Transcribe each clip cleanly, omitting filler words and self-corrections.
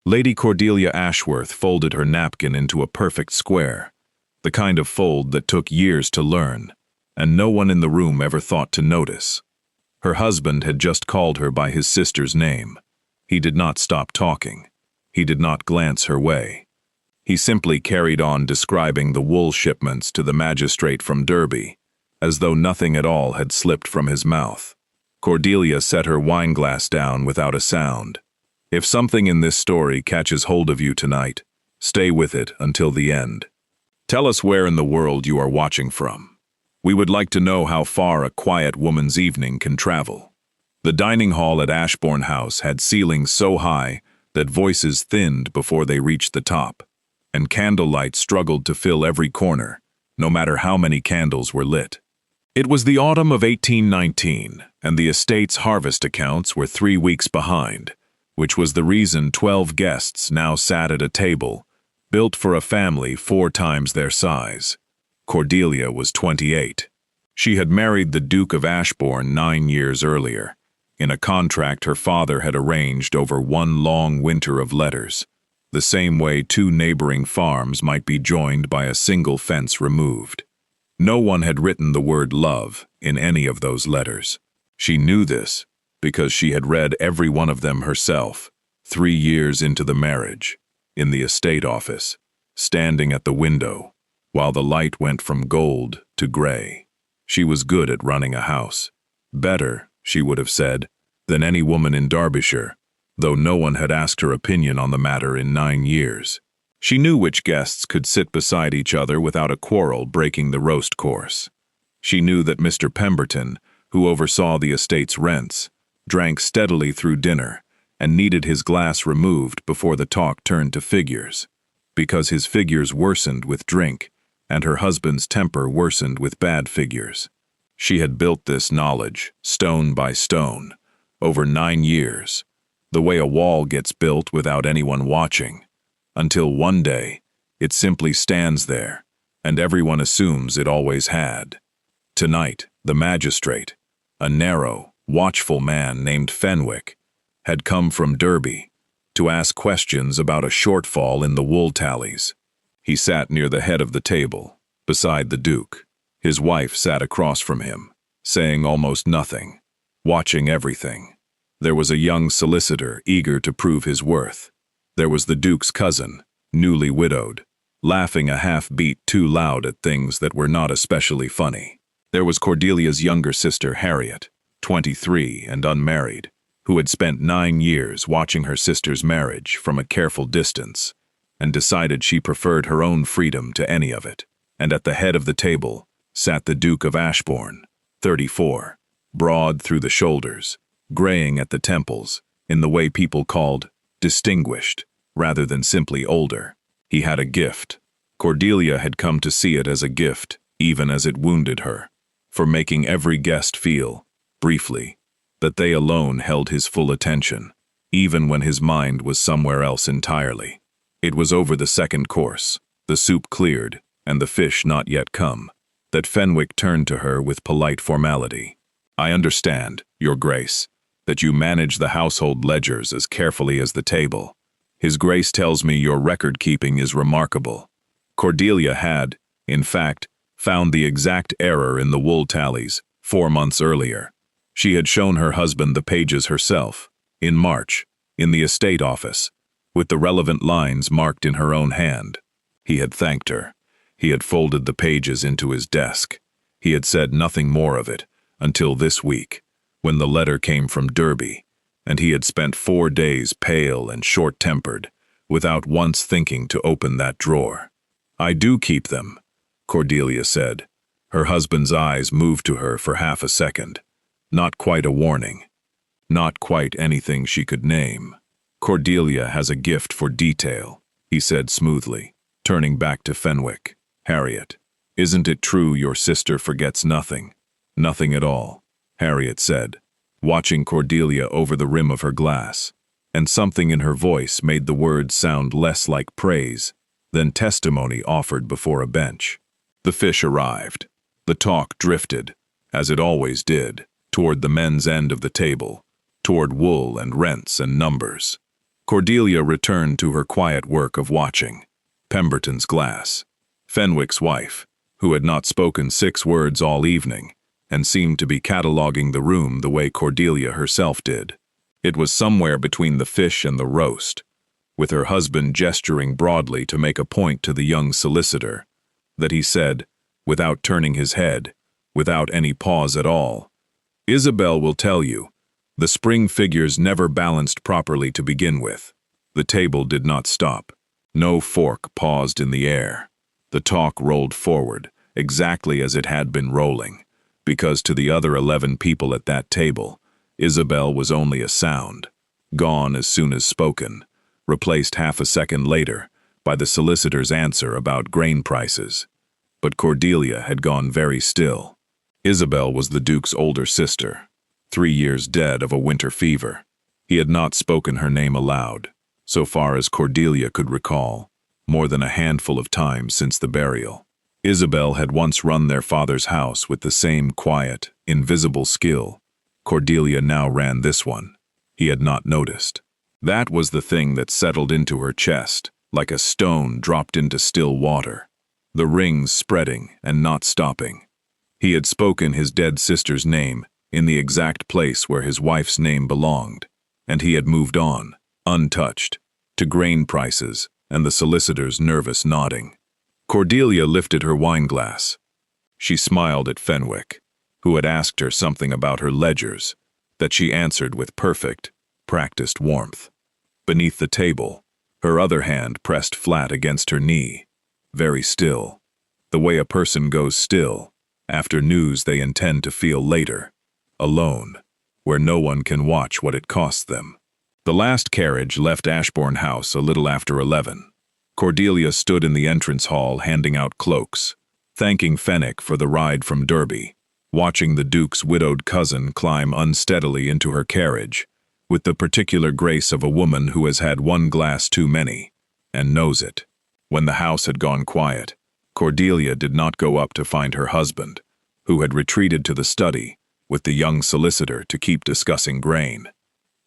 Lady Cordelia Ashworth folded her napkin into a perfect square, the kind of fold that took years to learn, and no one in the room ever thought to notice. Her husband had just called her by his sister's name. He did not stop talking. He did not glance her way. He simply carried on describing the wool shipments to the magistrate from Derby, as though nothing at all had slipped from his mouth. Cordelia set her wineglass down without a sound. If something in this story catches hold of you tonight, stay with it until the end. Tell us where in the world you are watching from. We would like to know how far a quiet woman's evening can travel. The dining hall at Ashbourne House had ceilings so high that voices thinned before they reached the top, and candlelight struggled to fill every corner, no matter how many candles were lit. It was the autumn of 1819, and the estate's harvest accounts were 3 weeks behind, which was the reason 12 guests now sat at a table, built for a family 4 times their size. Cordelia was 28. She had married the Duke of Ashbourne 9 years earlier, in a contract her father had arranged over one long winter of letters, the same way 2 neighboring farms might be joined by a single fence removed. No one had written the word love in any of those letters. She knew this because she had read every one of them herself, 3 years into the marriage, in the estate office, standing at the window, while the light went from gold to gray. She was good at running a house. Better, she would have said, than any woman in Derbyshire, though no one had asked her opinion on the matter in 9 years. She knew which guests could sit beside each other without a quarrel breaking the roast course. She knew that Mr. Pemberton, who oversaw the estate's rents, drank steadily through dinner and needed his glass removed before the talk turned to figures, because his figures worsened with drink and her husband's temper worsened with bad figures. She had built this knowledge, stone by stone, over 9 years, the way a wall gets built without anyone watching, until one day it simply stands there, and everyone assumes it always had. Tonight, the magistrate, a narrow, watchful man named Fenwick, had come from Derby to ask questions about a shortfall in the wool tallies. He sat near the head of the table, beside the Duke. His wife sat across from him, saying almost nothing, watching everything. There was a young solicitor eager to prove his worth. There was the Duke's cousin, newly widowed, laughing a half-beat too loud at things that were not especially funny. There was Cordelia's younger sister, Harriet, 23 and unmarried, who had spent 9 years watching her sister's marriage from a careful distance, and decided she preferred her own freedom to any of it. And at the head of the table sat the Duke of Ashbourne, 34, broad through the shoulders, graying at the temples, in the way people called distinguished, rather than simply older. He had a gift. Cordelia had come to see it as a gift, even as it wounded her, for making every guest feel, briefly, that they alone held his full attention, even when his mind was somewhere else entirely. It was over the second course, the soup cleared, and the fish not yet come, that Fenwick turned to her with polite formality. "I understand, Your Grace, that you manage the household ledgers as carefully as the table. His Grace tells me your record-keeping is remarkable." Cordelia had, in fact, found the exact error in the wool tallies 4 months earlier. She had shown her husband the pages herself, in March, in the estate office, with the relevant lines marked in her own hand. He had thanked her. He had folded the pages into his desk. He had said nothing more of it until this week, when the letter came from Derby, and he had spent 4 days pale and short-tempered, without once thinking to open that drawer. "I do keep them," Cordelia said. Her husband's eyes moved to her for half a second. Not quite a warning. Not quite anything she could name. "Cordelia has a gift for detail," he said smoothly, turning back to Fenwick. "Harriet, isn't it true your sister forgets nothing?" "Nothing at all," Harriet said, watching Cordelia over the rim of her glass, and something in her voice made the words sound less like praise than testimony offered before a bench. The fish arrived. The talk drifted, as it always did, toward the men's end of the table, toward wool and rents and numbers. Cordelia returned to her quiet work of watching. Pemberton's glass. Fenwick's wife, who had not spoken 6 words all evening, and seemed to be cataloguing the room the way Cordelia herself did. It was somewhere between the fish and the roast, with her husband gesturing broadly to make a point to the young solicitor, that he said, without turning his head, without any pause at all, "Isabel will tell you, the spring figures never balanced properly to begin with." The table did not stop. No fork paused in the air. The talk rolled forward, exactly as it had been rolling, because to the other 11 people at that table, Isabel was only a sound, gone as soon as spoken, replaced half a second later by the solicitor's answer about grain prices. But Cordelia had gone very still. Isabel was the Duke's older sister, 3 years dead of a winter fever. He had not spoken her name aloud, so far as Cordelia could recall, more than a handful of times since the burial. Isabel had once run their father's house with the same quiet, invisible skill. Cordelia now ran this one. He had not noticed. That was the thing that settled into her chest, like a stone dropped into still water. The rings spreading and not stopping. He had spoken his dead sister's name in the exact place where his wife's name belonged, and he had moved on, untouched, to grain prices and the solicitor's nervous nodding. Cordelia lifted her wineglass. She smiled at Fenwick, who had asked her something about her ledgers, that she answered with perfect, practiced warmth. Beneath the table, her other hand pressed flat against her knee, very still, the way a person goes still after news they intend to feel later, alone, where no one can watch what it costs them. The last carriage left Ashbourne House a little after 11. Cordelia stood in the entrance hall handing out cloaks, thanking Fenwick for the ride from Derby, watching the Duke's widowed cousin climb unsteadily into her carriage, with the particular grace of a woman who has had one glass too many, and knows it. When the house had gone quiet, Cordelia did not go up to find her husband, who had retreated to the study with the young solicitor to keep discussing grain.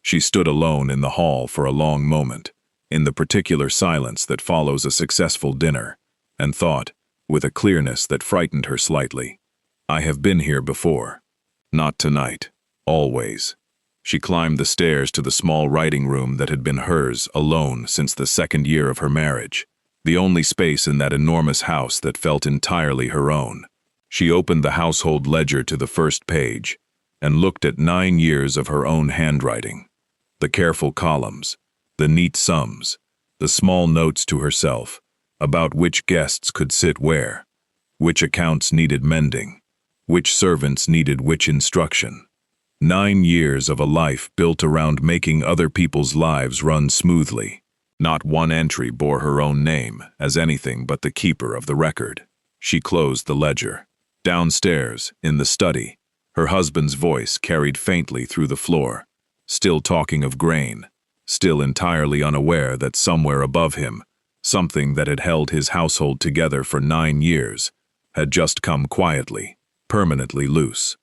She stood alone in the hall for a long moment, in the particular silence that follows a successful dinner, and thought, with a clearness that frightened her slightly, "I have been here before. Not tonight. Always." She climbed the stairs to the small writing room that had been hers alone since the 2nd year of her marriage, the only space in that enormous house that felt entirely her own. She opened the household ledger to the first page, and looked at 9 years of her own handwriting. The careful columns, the neat sums, the small notes to herself about which guests could sit where, which accounts needed mending, which servants needed which instruction. 9 years of a life built around making other people's lives run smoothly. Not one entry bore her own name as anything but the keeper of the record. She closed the ledger. Downstairs, in the study, her husband's voice carried faintly through the floor, still talking of grain, still entirely unaware that somewhere above him, something that had held his household together for 9 years, had just come quietly, permanently loose.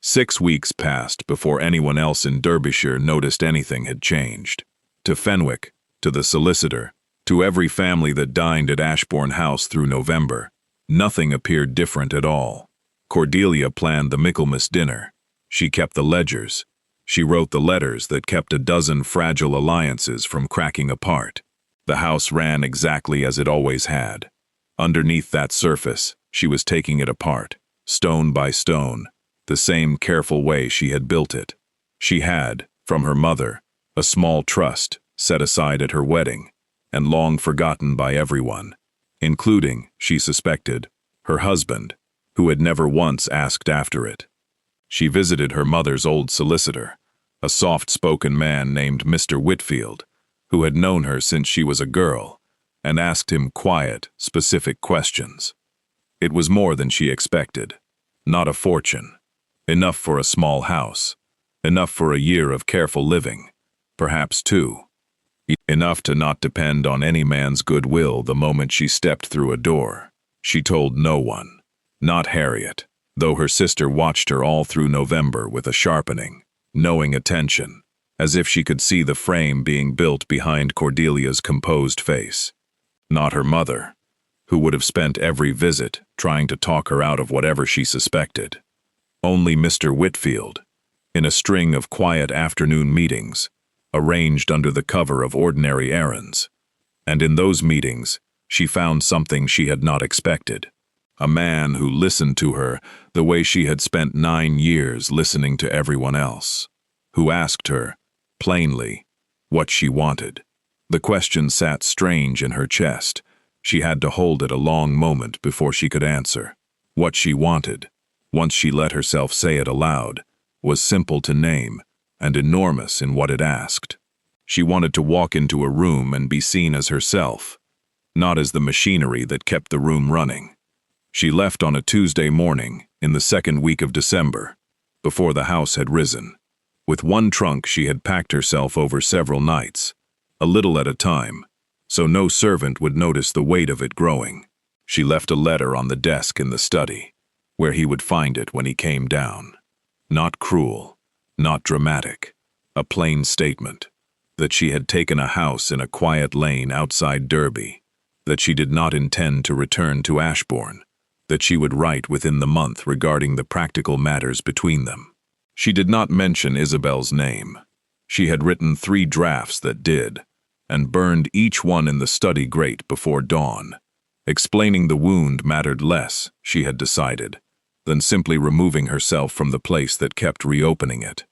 6 weeks passed before anyone else in Derbyshire noticed anything had changed. To Fenwick, to the solicitor, to every family that dined at Ashbourne House through November, nothing appeared different at all. Cordelia planned the Michaelmas dinner. She kept the ledgers. She wrote the letters that kept a dozen fragile alliances from cracking apart. The house ran exactly as it always had. Underneath that surface, she was taking it apart, stone by stone, the same careful way she had built it. She had, from her mother, a small trust set aside at her wedding, and long forgotten by everyone, including, she suspected, her husband, who had never once asked after it. She visited her mother's old solicitor, a soft-spoken man named Mr. Whitfield, who had known her since she was a girl, and asked him quiet, specific questions. It was more than she expected. Not a fortune. Enough for a small house. Enough for a year of careful living. Perhaps 2. Enough to not depend on any man's goodwill the moment she stepped through a door. She told no one. Not Harriet, though her sister watched her all through November with a sharpening, knowing attention, as if she could see the frame being built behind Cordelia's composed face. Not her mother, who would have spent every visit trying to talk her out of whatever she suspected. Only Mr. Whitfield, in a string of quiet afternoon meetings, arranged under the cover of ordinary errands. And in those meetings, she found something she had not expected. A man who listened to her the way she had spent 9 years listening to everyone else. Who asked her, plainly, what she wanted. The question sat strange in her chest. She had to hold it a long moment before she could answer. What she wanted, once she let herself say it aloud, was simple to name and enormous in what it asked. She wanted to walk into a room and be seen as herself, not as the machinery that kept the room running. She left on a Tuesday morning in the second week of December, before the house had risen. With one trunk she had packed herself over several nights, a little at a time, so no servant would notice the weight of it growing. She left a letter on the desk in the study, where he would find it when he came down. Not cruel, not dramatic, a plain statement that she had taken a house in a quiet lane outside Derby, that she did not intend to return to Ashbourne, that she would write within the month regarding the practical matters between them. She did not mention Isabel's name. She had written 3 drafts that did, and burned each one in the study grate before dawn. Explaining the wound mattered less, she had decided, than simply removing herself from the place that kept reopening it.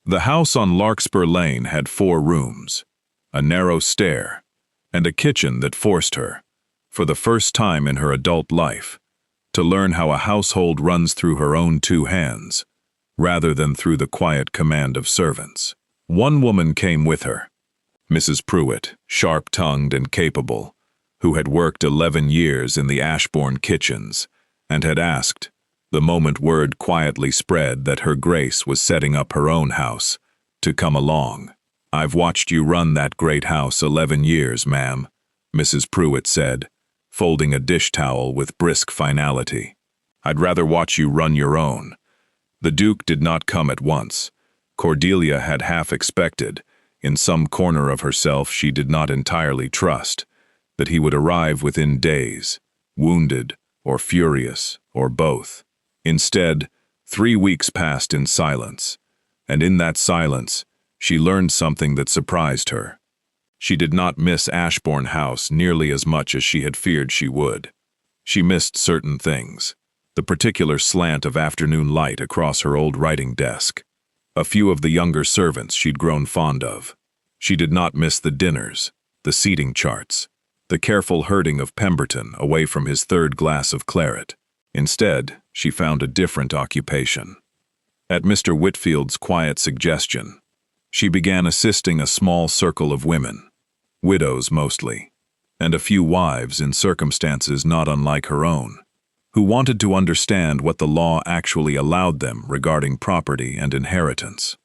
The house on Larkspur Lane had 4 rooms, a narrow stair, and a kitchen that forced her, for the first time in her adult life, to learn how a household runs through her own 2 hands, rather than through the quiet command of servants. One woman came with her, Mrs. Pruitt, sharp-tongued and capable, who had worked 11 years in the Ashbourne kitchens, and had asked, the moment word quietly spread that her Grace was setting up her own house, to come along. "I've watched you run that great house 11 years, ma'am," Mrs. Pruitt said, folding a dish towel with brisk finality. "I'd rather watch you run your own." The Duke did not come at once. Cordelia had half expected, in some corner of herself she did not entirely trust, that he would arrive within days, wounded or furious or both. Instead, 3 weeks passed in silence, and in that silence, she learned something that surprised her. She did not miss Ashbourne House nearly as much as she had feared she would. She missed certain things, the particular slant of afternoon light across her old writing desk, a few of the younger servants she'd grown fond of. She did not miss the dinners, the seating charts, the careful herding of Pemberton away from his 3rd glass of claret. Instead, she found a different occupation. At Mr. Whitfield's quiet suggestion, she began assisting a small circle of women, widows mostly, and a few wives in circumstances not unlike her own, who wanted to understand what the law actually allowed them regarding property and inheritance.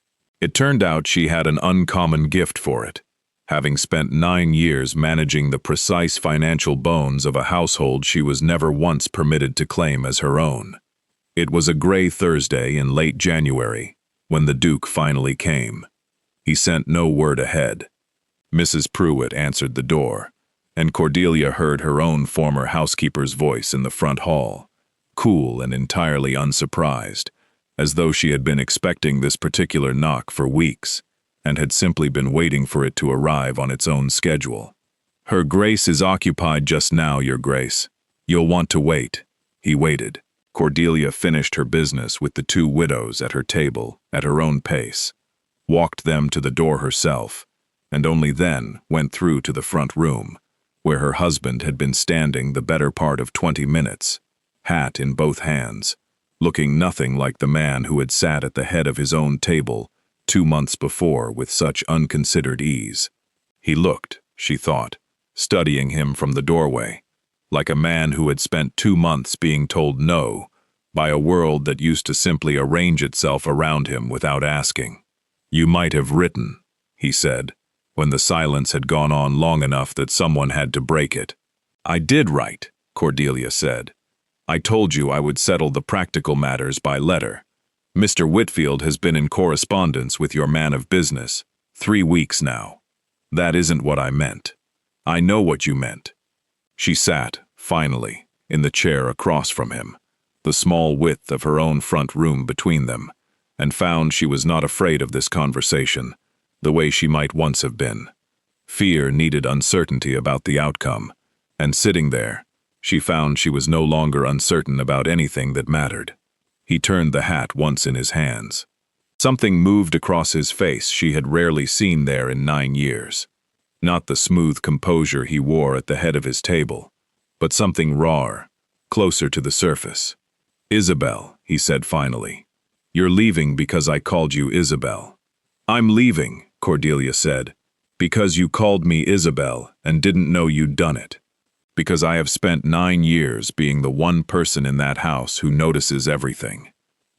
It turned out she had an uncommon gift for it, having spent 9 years managing the precise financial bones of a household she was never once permitted to claim as her own. It was a gray Thursday in late January when the Duke finally came. He sent no word ahead. Mrs. Pruitt answered the door, and Cordelia heard her own former housekeeper's voice in the front hall, cool and entirely unsurprised, as though she had been expecting this particular knock for weeks, and had simply been waiting for it to arrive on its own schedule. "Her Grace is occupied just now, Your Grace. You'll want to wait." He waited. Cordelia finished her business with the 2 widows at her table at her own pace, walked them to the door herself, and only then went through to the front room, where her husband had been standing the better part of 20 minutes, hat in both hands, looking nothing like the man who had sat at the head of his own table 2 months before with such unconsidered ease. He looked, she thought, studying him from the doorway, like a man who had spent 2 months being told no by a world that used to simply arrange itself around him without asking. "You might have written," he said, when the silence had gone on long enough that someone had to break it. "I did write," Cordelia said. "I told you I would settle the practical matters by letter. Mr. Whitfield has been in correspondence with your man of business, 3 weeks now. That isn't what I meant. I know what you meant. She sat, finally, in the chair across from him, the small width of her own front room between them, and found she was not afraid of this conversation, the way she might once have been. Fear needed uncertainty about the outcome, and sitting there, she found she was no longer uncertain about anything that mattered. He turned the hat once in his hands. Something moved across his face she had rarely seen there in 9 years. Not the smooth composure he wore at the head of his table, but something rawer, closer to the surface. "Isabel," he said finally. "You're leaving because I called you Isabel." "I'm leaving," Cordelia said, "because you called me Isabel and didn't know you'd done it. Because I have spent 9 years being the one person in that house who notices everything.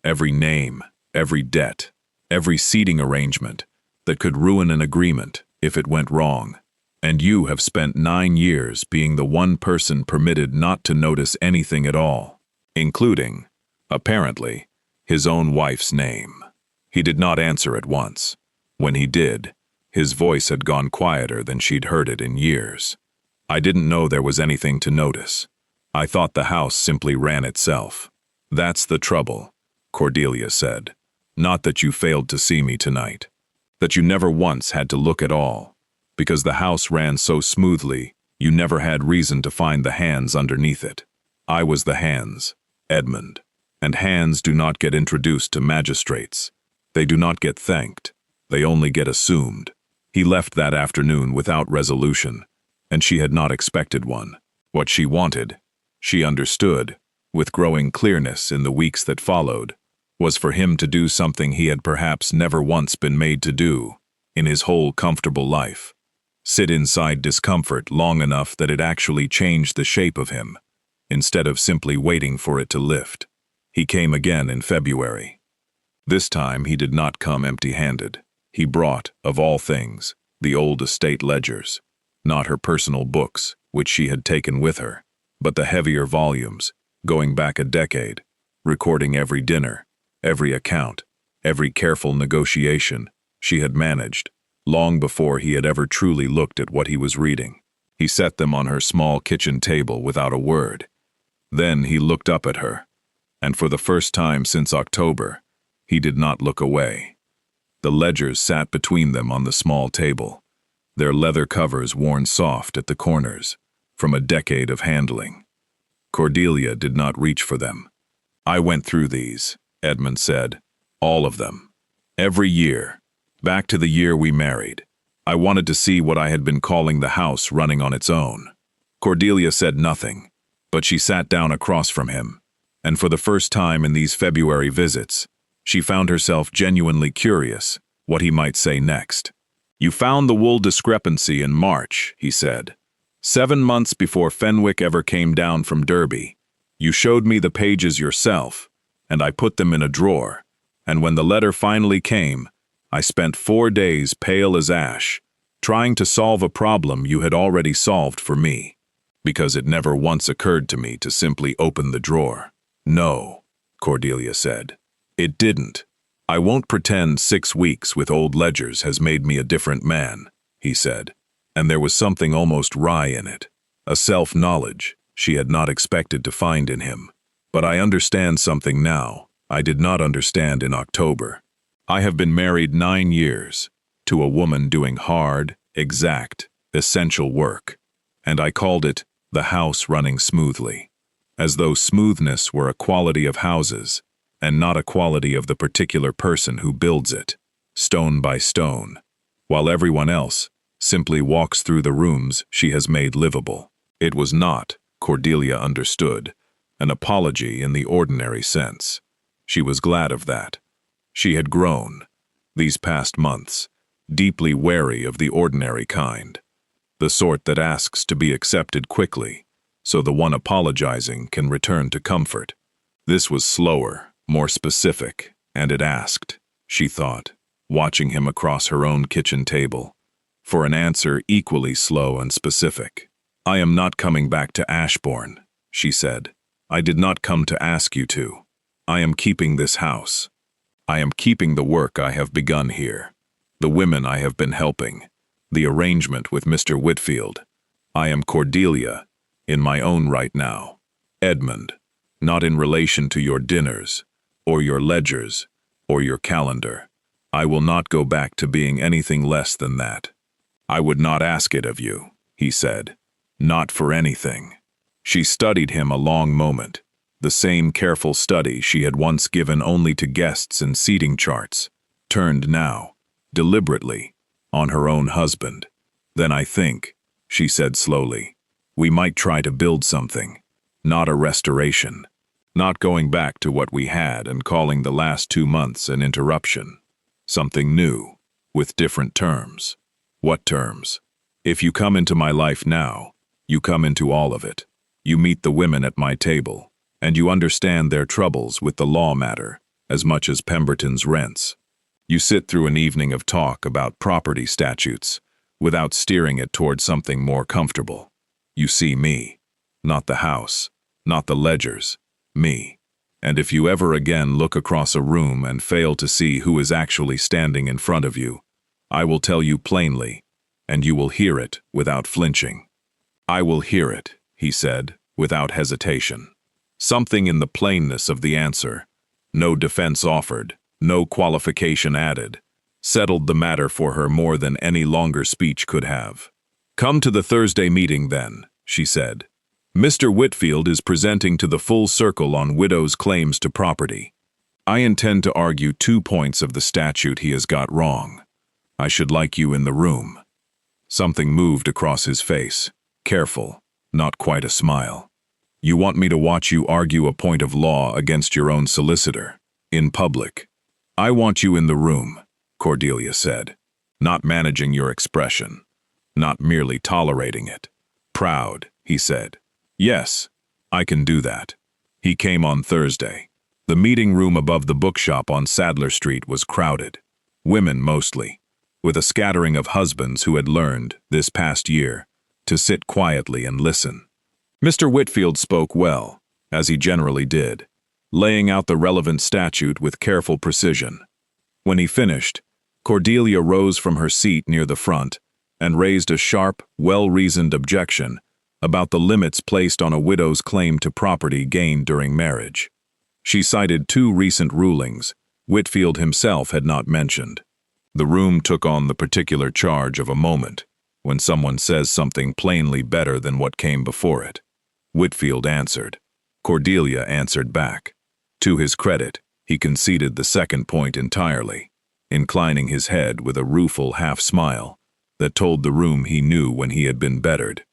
Every name, every debt, every seating arrangement that could ruin an agreement if it went wrong. And you have spent 9 years being the one person permitted not to notice anything at all, including, apparently, his own wife's name." He did not answer at once. When he did, his voice had gone quieter than she'd heard it in years. "I didn't know there was anything to notice. I thought the house simply ran itself." "That's the trouble," Cordelia said. "Not that you failed to see me tonight. That you never once had to look at all. Because the house ran so smoothly, you never had reason to find the hands underneath it. I was the hands, Edmund. And hands do not get introduced to magistrates. They do not get thanked. They only get assumed." He left that afternoon without resolution, and she had not expected one. What she wanted, she understood, with growing clearness in the weeks that followed, was for him to do something he had perhaps never once been made to do in his whole comfortable life. Sit inside discomfort long enough that it actually changed the shape of him, instead of simply waiting for it to lift. He came again in February. This time he did not come empty-handed. He brought, of all things, the old estate ledgers, not her personal books, which she had taken with her, but the heavier volumes, going back a decade, recording every dinner, every account, every careful negotiation she had managed, long before he had ever truly looked at what he was reading. He set them on her small kitchen table without a word. Then he looked up at her, and for the first time since October, he did not look away. The ledgers sat between them on the small table, their leather covers worn soft at the corners, from a decade of handling. Cordelia did not reach for them. "I went through these," Edmund said. "All of them. Every year. Back to the year we married. I wanted to see what I had been calling the house running on its own." Cordelia said nothing, but she sat down across from him, and for the first time in these February visits, she found herself genuinely curious what he might say next. "You found the wool discrepancy in March," he said. 7 months before Fenwick ever came down from Derby. You showed me the pages yourself, and I put them in a drawer, and when the letter finally came, I spent 4 days pale as ash, trying to solve a problem you had already solved for me, because it never once occurred to me to simply open the drawer." "No," Cordelia said. "It didn't. I won't pretend 6 weeks with old ledgers has made me a different man," he said, and there was something almost wry in it, a self-knowledge she had not expected to find in him. "But I understand something now I did not understand in October. I have been married 9 years to a woman doing hard, exact, essential work, and I called it the house running smoothly, as though smoothness were a quality of houses and not a quality of the particular person who builds it, stone by stone, while everyone else simply walks through the rooms she has made livable." It was not, Cordelia understood, an apology in the ordinary sense. She was glad of that. She had grown, these past months, deeply wary of the ordinary kind, the sort that asks to be accepted quickly, so the one apologizing can return to comfort. This was slower, more specific, and it asked, she thought, watching him across her own kitchen table, for an answer equally slow and specific. "I am not coming back to Ashbourne," she said. "I did not come to ask you to. I am keeping this house. I am keeping the work I have begun here. The women I have been helping. The arrangement with Mr. Whitfield. I am Cordelia, in my own right now. Edmund, not in relation to your dinners, or your ledgers, or your calendar. I will not go back to being anything less than that. I would not ask it of you, he said. Not for anything. She studied him a long moment, the same careful study she had once given only to guests and seating charts, turned now, deliberately, on her own husband. Then I think, she said slowly, we might try to build something, not a restoration, not going back to what we had and calling the last 2 months an interruption. Something new, with different terms. What terms? If you come into my life now, you come into all of it. You meet the women at my table, and you understand their troubles with the law matter as much as Pemberton's rents. You sit through an evening of talk about property statutes without steering it toward something more comfortable. You see me, not the house, not the ledgers, me. And if you ever again look across a room and fail to see who is actually standing in front of you, I will tell you plainly, and you will hear it without flinching. I will hear it, he said, without hesitation. Something in the plainness of the answer, no defense offered, no qualification added, settled the matter for her more than any longer speech could have. Come to the Thursday meeting then, she said. Mr. Whitfield is presenting to the full circle on widows' claims to property. I intend to argue 2 points of the statute he has got wrong. I should like you in the room. Something moved across his face, careful, not quite a smile. You want me to watch you argue a point of law against your own solicitor, in public. I want you in the room, Cordelia said, not managing your expression, not merely tolerating it. Proud, he said. Yes, I can do that. He came on Thursday. The meeting room above the bookshop on Sadler Street was crowded. Women mostly, with a scattering of husbands who had learned, this past year, to sit quietly and listen. Mr. Whitfield spoke well, as he generally did, laying out the relevant statute with careful precision. When he finished, Cordelia rose from her seat near the front and raised a sharp, well-reasoned objection about the limits placed on a widow's claim to property gained during marriage. She cited 2 recent rulings Whitfield himself had not mentioned. The room took on the particular charge of a moment when someone says something plainly better than what came before it. Whitfield answered. Cordelia answered back. To his credit, he conceded the second point entirely, inclining his head with a rueful half-smile that told the room he knew when he had been bettered.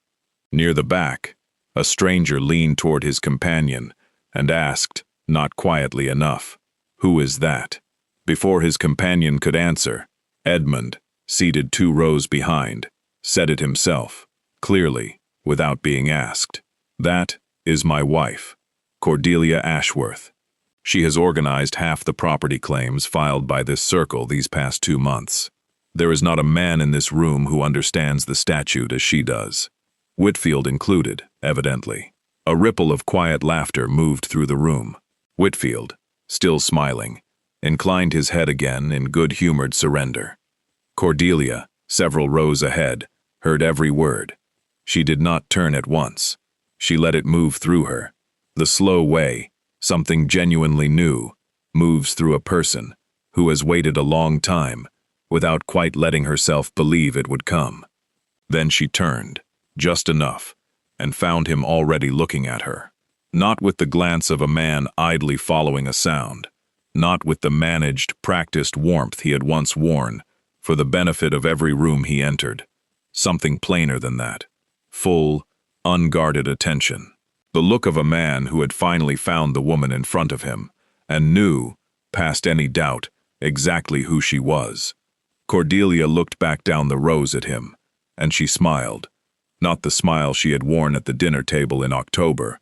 Near the back, a stranger leaned toward his companion and asked, not quietly enough, "Who is that?" Before his companion could answer, Edmund, seated 2 rows behind, said it himself, clearly, without being asked. That is my wife, Cordelia Ashworth. She has organized half the property claims filed by this circle these past 2 months. There is not a man in this room who understands the statute as she does. Whitfield included, evidently. A ripple of quiet laughter moved through the room. Whitfield, still smiling, inclined his head again in good-humored surrender. Cordelia, several rows ahead, heard every word. She did not turn at once. She let it move through her. The slow way, something genuinely new, moves through a person who has waited a long time without quite letting herself believe it would come. Then she turned, just enough, and found him already looking at her. Not with the glance of a man idly following a sound, not with the managed, practiced warmth he had once worn for the benefit of every room he entered. Something plainer than that. Full, unguarded attention. The look of a man who had finally found the woman in front of him and knew, past any doubt, exactly who she was. Cordelia looked back down the rows at him, and she smiled. Not the smile she had worn at the dinner table in October,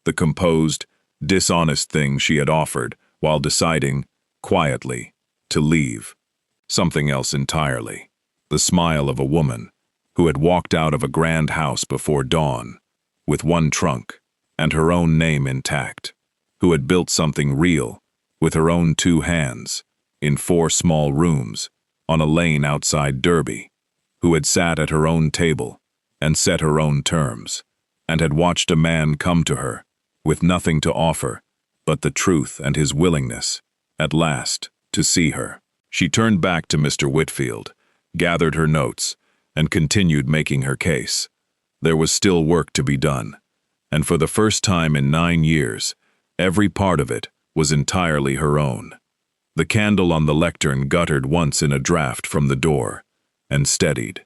the composed, dishonest thing she had offered while deciding, quietly, to leave. Something else entirely. The smile of a woman who had walked out of a grand house before dawn, with 1 trunk and her own name intact, who had built something real with her own 2 hands, in 4 small rooms, on a lane outside Derby, who had sat at her own table and set her own terms, and had watched a man come to her, with nothing to offer but the truth and his willingness, at last, to see her. She turned back to Mr. Whitfield, gathered her notes, and continued making her case. There was still work to be done, and for the first time in 9 years, every part of it was entirely her own. The candle on the lectern guttered once in a draught from the door, and steadied.